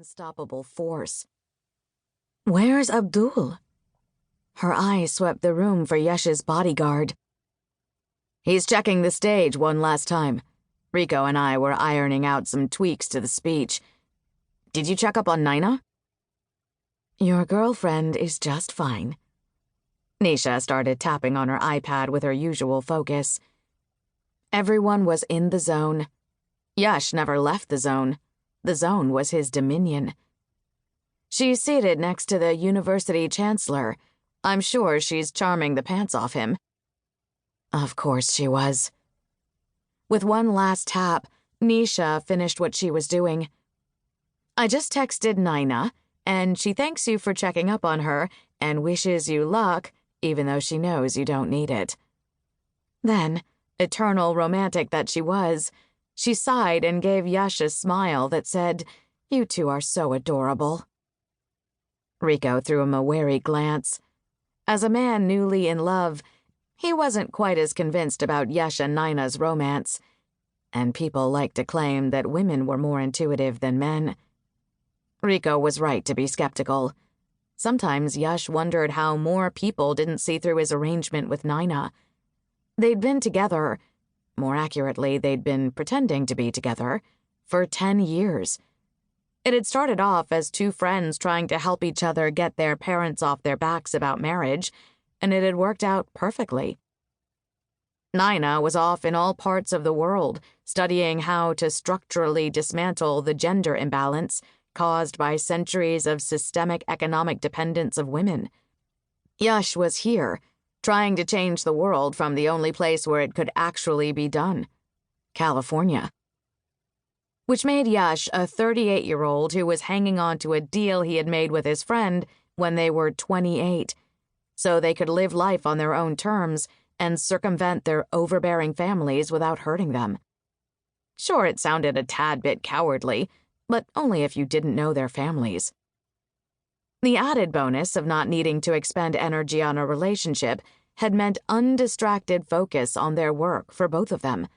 unstoppable force. "Where's Abdul?" Her eyes swept the room for Yash's bodyguard. "He's checking the stage one last time. Rico and I were ironing out some tweaks to the speech. Did you check up on Nina?" "Your girlfriend is just fine." Nisha started tapping on her iPad with her usual focus. Everyone was in the zone. Yash never left the zone. The zone was his dominion. "She's seated next to the university chancellor. I'm sure she's charming the pants off him." Of course she was. With one last tap, Nisha finished what she was doing. "I just texted Nina, and she thanks you for checking up on her and wishes you luck, even though she knows you don't need it." Then, eternal romantic that she was, she sighed and gave Yash a smile that said, "You two are so adorable." Rico threw him a wary glance. As a man newly in love, he wasn't quite as convinced about Yash and Nina's romance, and people liked to claim that women were more intuitive than men. Rico was right to be skeptical. Sometimes Yash wondered how more people didn't see through his arrangement with Nina. They'd been together, more accurately, they'd been pretending to be together, for 10 years. It had started off as two friends trying to help each other get their parents off their backs about marriage, and it had worked out perfectly. Nina was off in all parts of the world, studying how to structurally dismantle the gender imbalance caused by centuries of systemic economic dependence of women. Yash was here, trying to change the world from the only place where it could actually be done, California. Which made Yash a 38-year-old who was hanging on to a deal he had made with his friend when they were 28, so they could live life on their own terms and circumvent their overbearing families without hurting them. Sure, it sounded a tad bit cowardly, but only if you didn't know their families. The added bonus of not needing to expend energy on a relationship had meant undistracted focus on their work for both of them.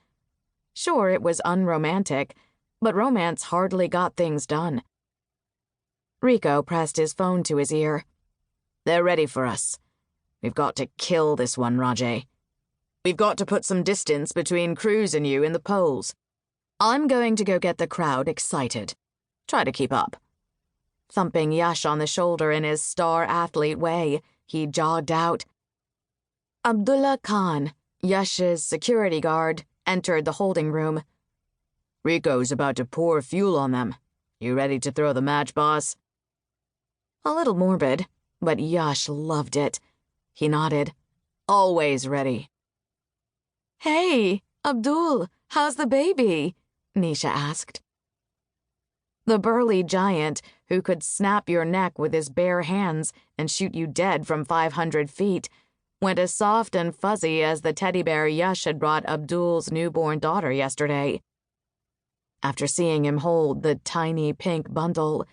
Sure, it was unromantic, but romance hardly got things done. Rico pressed his phone to his ear. "They're ready for us. We've got to kill this one, Raje. We've got to put some distance between Cruz and you in the polls. I'm going to go get the crowd excited. Try to keep up." Thumping Yash on the shoulder in his star athlete way, he jogged out. Abdullah Khan, Yash's security guard, entered the holding room. "Rico's about to pour fuel on them. You ready to throw the match, boss?" A little morbid, but Yash loved it. He nodded. "Always ready." "Hey, Abdul, how's the baby?" Nisha asked. The burly giant, who could snap your neck with his bare hands and shoot you dead from 500 feet, went as soft and fuzzy as the teddy bear Yash had brought Abdul's newborn daughter yesterday. After seeing him hold the tiny pink bundle,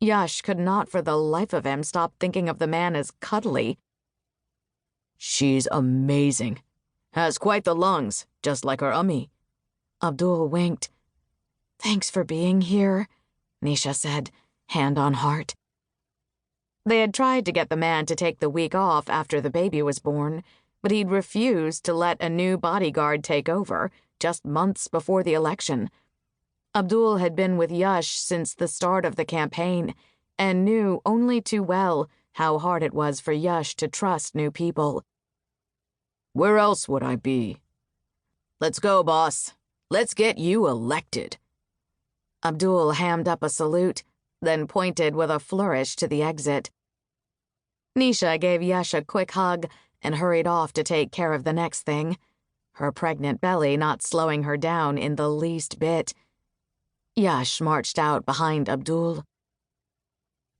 Yash could not for the life of him stop thinking of the man as cuddly. "She's amazing. Has quite the lungs, just like her ummi." Abdul winked. "Thanks for being here," Nisha said, hand on heart. They had tried to get the man to take the week off after the baby was born, but he'd refused to let a new bodyguard take over just months before the election. Abdul had been with Yash since the start of the campaign and knew only too well how hard it was for Yash to trust new people. "Where else would I be? Let's go, boss. Let's get you elected." Abdul hammed up a salute, then pointed with a flourish to the exit. Nisha gave Yash a quick hug and hurried off to take care of the next thing, her pregnant belly not slowing her down in the least bit. Yash marched out behind Abdul.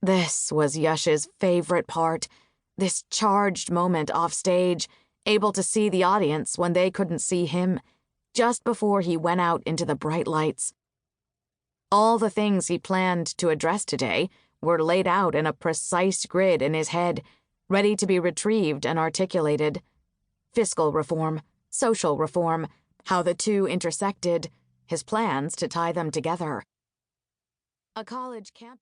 This was Yash's favorite part, this charged moment off stage, able to see the audience when they couldn't see him, just before he went out into the bright lights. All the things he planned to address today were laid out in a precise grid in his head, ready to be retrieved and articulated. Fiscal reform, social reform, how the two intersected, his plans to tie them together. A college campus.